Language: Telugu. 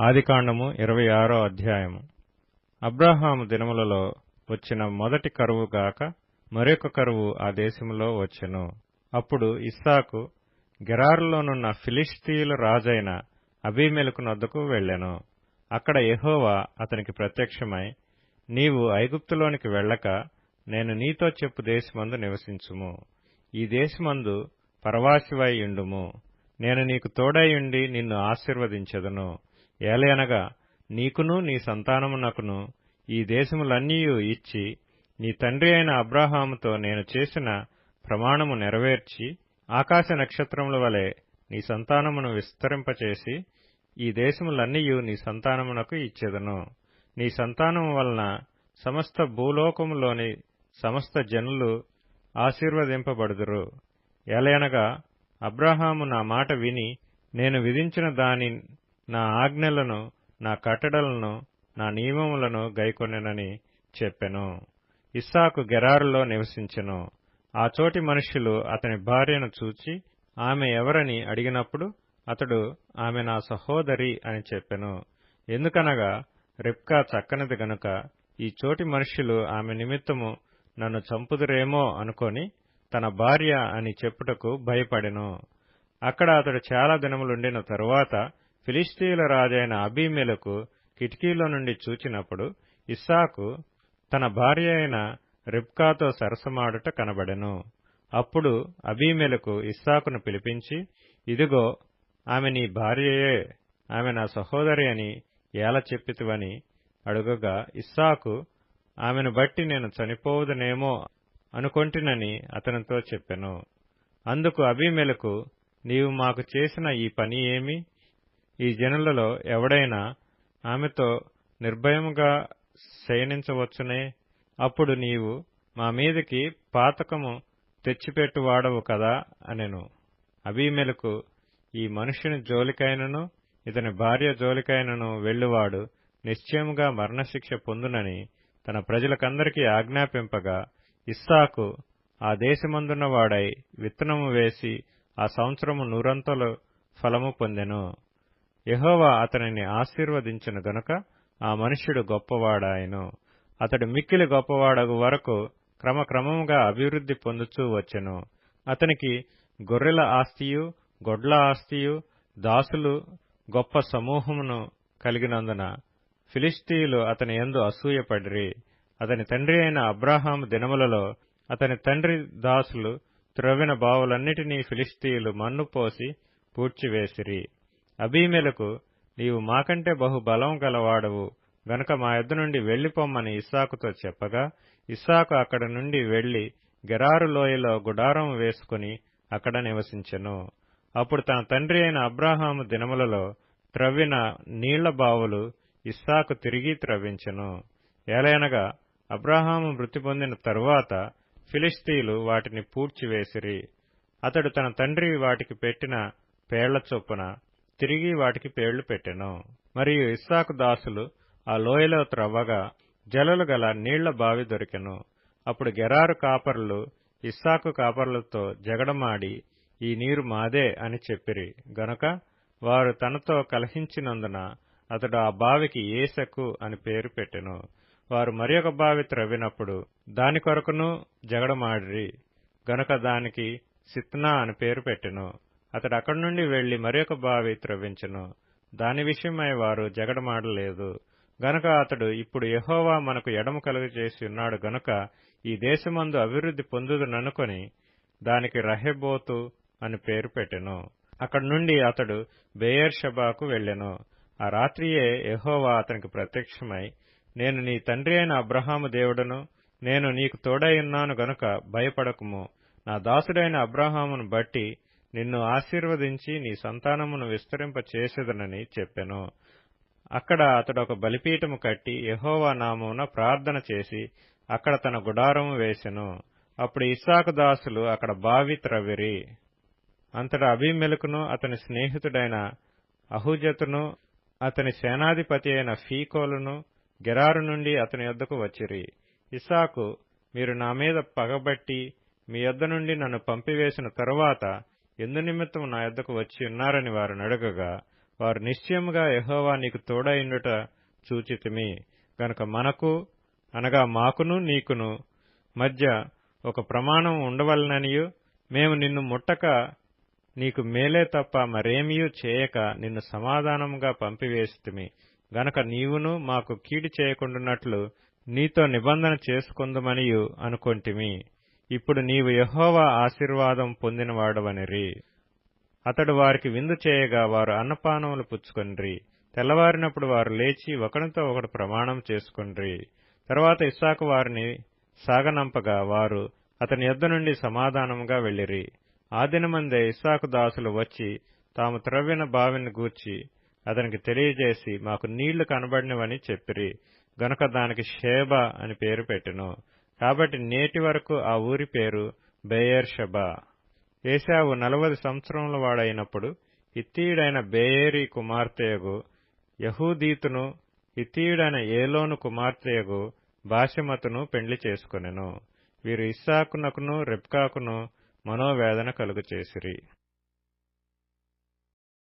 ఆదికాండము 26 అధ్యాయము. అబ్రాహాము దినములలో వచ్చిన మొదటి కరువు గాక మరొక కరువు ఆ దేశములో వచ్చెను. అప్పుడు ఇస్సాకు గెరారులోనున్న ఫిలిష్తీయుల రాజైన అబీమెలెకునొద్దకు వెళ్ళెను. అక్కడ యెహోవా అతనికి ప్రత్యక్షమై, నీవు ఐగుప్తులోనికి వెళ్ళక నేను నీతో చెప్పు దేశమందు నివసించుము. ఈ దేశమందు పరవాసివై యుండుము. నేను నీకు తోడైయుండి నిన్ను ఆశీర్వదించెదను. ఏలయనగా నీకును నీ సంతానమునకును ఈ దేశములన్నీయు ఇచ్చి నీ తండ్రి అయిన అబ్రాహాముతో నేను చేసిన ప్రమాణము నెరవేర్చి ఆకాశ నక్షత్రముల వలె నీ సంతానమును విస్తరింపచేసి ఈ దేశములన్నీయు నీ సంతానమునకు ఇచ్చెదను. నీ సంతానము వలన సమస్త భూలోకములోని సమస్త జనులు ఆశీర్వదింపబడుదురు. ఏలయనగా అబ్రాహాము నా మాట విని నేను విధించిన దాని నా ఆజ్ఞలను, నా కట్టడలను, నా నియమములను గైకొనెనని చెప్పెను. ఇస్సాకు గెరారులో నివసించెను. ఆ చోటి మనుష్యులు అతని భార్యను చూచి ఆమె ఎవరని అడిగినప్పుడు అతడు ఆమె నా సహోదరి అని చెప్పెను. ఎందుకనగా రిబ్కా చక్కనిది గనుక ఈ చోటి మనుష్యులు ఆమె నిమిత్తము నన్ను చంపుదురేమో అనుకొని తన భార్య అని చెప్పుటకు భయపడెను. అక్కడ అతడు చాలా దినములుండిన తరువాత ఫిలిష్తీయుల రాజైన అబీమెలెకు కిటికీలో నుండి చూచినప్పుడు ఇస్సాకు తన భార్య అయిన రిబ్కాతో సరసమాడుట కనబడెను. అప్పుడు అబీమెలెకు ఇస్సాకును పిలిపించి, ఇదిగో ఆమె నీ భార్యయే, ఆమె నా సహోదరి అని ఏల చెప్పితివని అడుగగా ఇస్సాకు ఆమెను బట్టి నేను చనిపోవుదనేమో అనుకొంటినని అతనితో చెప్పెను. అందుకు అబీమెలెకు, నీవు మాకు చేసిన ఈ పని ఏమి? ఈ జనులలో ఎవడైనా ఆమెతో నిర్భయముగా శయనించవచ్చునే? అప్పుడు నీవు మా మీదికి పాతకము తెచ్చిపెట్టువాడవు కదా అనెను. అబీమెలెకు, ఈ మనుష్యుని జోలికైనను ఇతని భార్య జోలికైనను వెళ్ళువాడు నిశ్చయముగా మరణశిక్ష పొందునని తన ప్రజలకందరికీ ఆజ్ఞాపింపగా ఇస్సాకు ఆ దేశమందున్నవాడై విత్తనము వేసి ఆ సంవత్సరము నూరంతలు ఫలము పొందెను. యెహోవా అతనిని ఆశీర్వదించెను గనుక ఆ మనుష్యుడు గొప్పవాడాయెను. అతడు మిక్కిలి గొప్పవాడగు వరకు క్రమక్రమముగా అభివృద్ధి పొందుచూ వచ్చెను. అతనికి గొర్రెల ఆస్తియు, గొడ్ల ఆస్తియు, దాసులు గొప్ప సమూహమును కలిగినందున ఫిలిష్తీయులు అతని యందు అసూయపడిరి. అతని తండ్రి అయిన అబ్రాహాము దినములలో అతని తండ్రి దాసులు త్రవ్విన బావులన్నిటినీ ఫిలిష్తీయులు మన్ను పోసి పూడ్చివేసిరి. అబీమెలెకు, నీవు మాకంటే బహు బలం గలవాడవు గనుక మా యొద్ద నుండి వెళ్లిపొమ్మని ఇస్సాకుతో చెప్పగా ఇస్సాకు అక్కడ నుండి వెళ్లి గెరారు లోయలో గుడారం వేసుకుని అక్కడ నివసించెను. అప్పుడు తన తండ్రి అయిన అబ్రాహాము దినములలో త్రవ్విన నీళ్ల బావులు ఇస్సాకు తిరిగి త్రవ్వించెను. ఏలయనగా అబ్రాహాము మృతి పొందిన తరువాత ఫిలిష్తీయులు వాటిని పూడ్చివేసిరి. అతడు తన తండ్రి వాటికి పెట్టిన పేళ్ల చొప్పున తిరిగి వాటికి పేళ్లు పెట్టెను. మరియు ఇస్సాకు దాసులు ఆ లోయలో త్రవ్వగా జలలు గల నీళ్ల బావి దొరికెను. అప్పుడు గెరారు కాపరులు ఇస్సాకు కాపరులతో జగడమాడి, ఈ నీరు మాదే అని చెప్పిరి గనుక వారు తనతో కలహించినందున అతడు ఆ బావికి ఏసెకు అని పేరు పెట్టెను. వారు మరియొక బావి త్రవ్వినప్పుడు దాని కొరకును జగడమాడిరి గనుక దానికి సిత్నా అని పేరు పెట్టెను. అతడు అక్కడి నుండి వెళ్లి మరియొక బావి త్రవ్వించెను. దాని విషయమై వారు జగడమాడలేదు గనుక అతడు, ఇప్పుడు యెహోవా మనకు ఎడము కలుగజేసి ఉన్నాడు గనుక ఈ దేశమందు అభివృద్ధి పొందుదుననుకొని దానికి రహెబోతు అని పేరు పెట్టెను. అక్కడి నుండి అతడు బెయేర్షెబాకు వెళ్ళెను. ఆ రాత్రియే యెహోవా అతనికి ప్రత్యక్షమై, నేను నీ తండ్రి అయిన అబ్రాహాము దేవుడను, నేను నీకు తోడైయున్నాను గనుక భయపడకుము. నా దాసుడైన అబ్రాహామును బట్టి నిన్ను ఆశీర్వదించి నీ సంతానమును విస్తరింపచేసెదనని చెప్పెను. అక్కడ అతడు ఒక బలిపీఠము కట్టి యెహోవా నామమున ప్రార్థన చేసి అక్కడ తన గుడారము వేసెను. అప్పుడు ఇస్సాకు దాసులు అక్కడ బావి త్రవ్విరి. అంతటా అబీమెలెకును అతని స్నేహితుడైన అహుజతును అతని సేనాధిపతి అయిన ఫీకోలును గెరారు నుండి అతని యొద్దకు వచ్చిరి. ఇస్సాకు, మీరు నా మీద పగబట్టి మీ యొద్ద నుండి నన్ను పంపివేసిన తరువాత ఎందునిమిత్తము నా యొద్దకు వచ్చి ఉన్నారని వారిని అడగగా వారు నిశ్చయముగా యెహోవా నీకు తోడైయుండుట చూచితిమి గనుక మనకు అనగా మాకును నీకును మధ్య ఒక ప్రమాణం ఉండవలననియు మేము నిన్ను ముట్టక నీకు మేలే తప్ప మరేమియూ చేయక నిన్ను సమాధానముగా పంపివేసితిమి గనక నీవును మాకు కీడు చేయకుండునట్లు నీతో నిబంధన చేసుకొందుమనియు అనుకొంటిమి. ఇప్పుడు నీవు యెహోవా ఆశీర్వాదం పొందినవాడవనిరి. అతడు వారికి విందు చేయగా వారు అన్నపానములు పుచ్చుకొనిరి. తెల్లవారినప్పుడు వారు లేచి ఒకనితో ఒకడు ప్రమాణం చేసుకొనిరి. తరువాత ఇస్సాకు వారిని సాగనంపగా వారు అతని యొద్ద నుండి సమాధానముగా వెళ్ళిరి. ఆ దినమందే ఇస్సాకు దాసులు వచ్చి తాము త్రవ్విన బావిని గూర్చి అతనికి తెలియజేసి మాకు నీళ్లు కనబడినవని చెప్పిరి గనుక దానికి షేబా అని పేరు పెట్టెను. కాబట్టి నేటి వరకు ఆ ఊరి పేరు బెయేర్షెబా. ఏశావు 40 సంవత్సరముల వాడైనప్పుడు హిత్తీయుడైన బెయేరీ కుమార్తెయగు యహూదీతును హిత్తీయుడైన ఏలోను కుమార్తెయగు బాశెమతును పెండ్లి చేసుకొనెను. వీరు ఇస్సాకునకును రెబ్కాకును మనోవేదన కలుగచేసిరి.